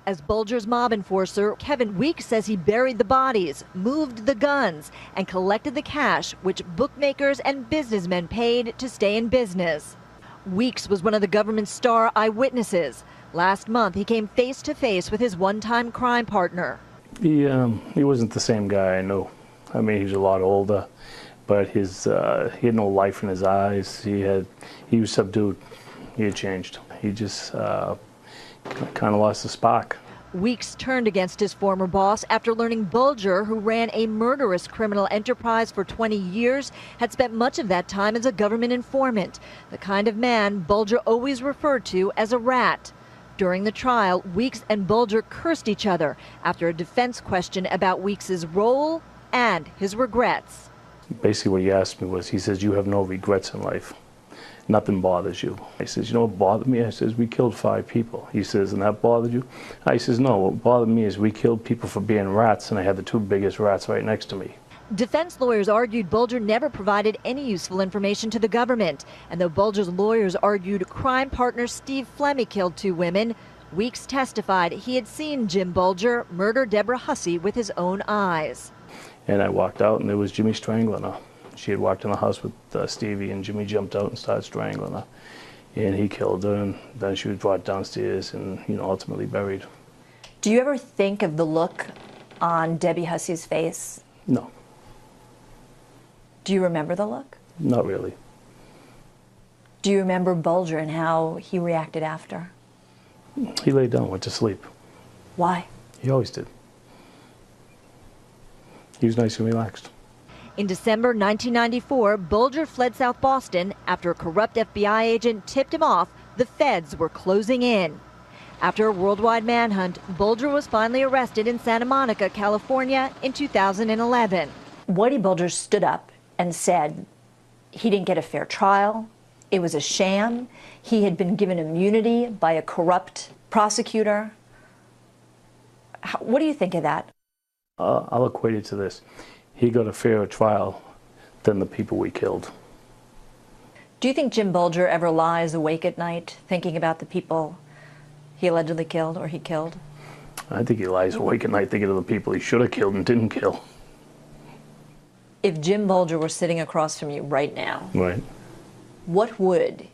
As Bulger's mob enforcer, Kevin Weeks says he buried the bodies, moved the guns, and collected the cash which bookmakers and businessmen paid to stay in business. Weeks was one of the government's star eyewitnesses. Last month, he came face to face with his one-time crime partner. He wasn't the same guy I knew. I mean, he was a lot older, but he had no life in his eyes. He was subdued. He had changed. He just kind of lost the spark. Weeks turned against his former boss after learning Bulger, who ran a murderous criminal enterprise for 20 years, had spent much of that time as a government informant, the kind of man Bulger always referred to as a rat. During the trial, Weeks and Bulger cursed each other after a defense question about Weeks' role and his regrets. Basically what he asked me was, he says, "You have no regrets in life. Nothing bothers you." I says, "You know what bothered me?" I says, "We killed 5 people." He says, "And that bothered you?" I says, "No, what bothered me is we killed people for being rats, and I had the 2 biggest rats right next to me." Defense lawyers argued Bulger never provided any useful information to the government. And though Bulger's lawyers argued crime partner Steve Flemmi killed 2 women, Weeks testified he had seen Jim Bulger murder Deborah Hussey with his own eyes. And I walked out, and there was Jimmy strangling her. She had walked in the house with Stevie, and Jimmy jumped out and started strangling her. And he killed her, and then she was brought downstairs and, ultimately buried. Do you ever think of the look on Debbie Hussey's face? No. Do you remember the look? Not really. Do you remember Bulger and how he reacted after? He laid down, went to sleep. Why? He always did. He was nice and relaxed. In December 1994, Bulger fled South Boston after a corrupt FBI agent tipped him off the feds were closing in. After a worldwide manhunt, Bulger was finally arrested in Santa Monica, California in 2011. Whitey Bulger stood up and said he didn't get a fair trial. It was a sham. He had been given immunity by a corrupt prosecutor. What do you think of that? I'll equate it to this. He got a fairer trial than the people we killed. Do you think Jim Bulger ever lies awake at night thinking about the people he allegedly killed or he killed? I think he lies awake at night thinking of the people he should have killed and didn't kill. If Jim Bulger were sitting across from you right now, right, what would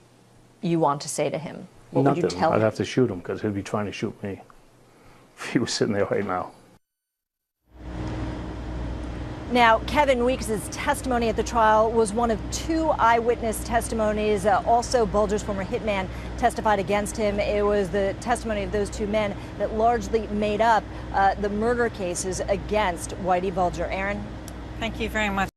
you want to say to him? What Nothing. would you tell him? I'd have to shoot him because he'd be trying to shoot me if he was sitting there right now. Now, Kevin Weeks' testimony at the trial was one of 2 eyewitness testimonies. Also, Bulger's former hitman testified against him. It was the testimony of those 2 men that largely made up the murder cases against Whitey Bulger. Aaron? Thank you very much.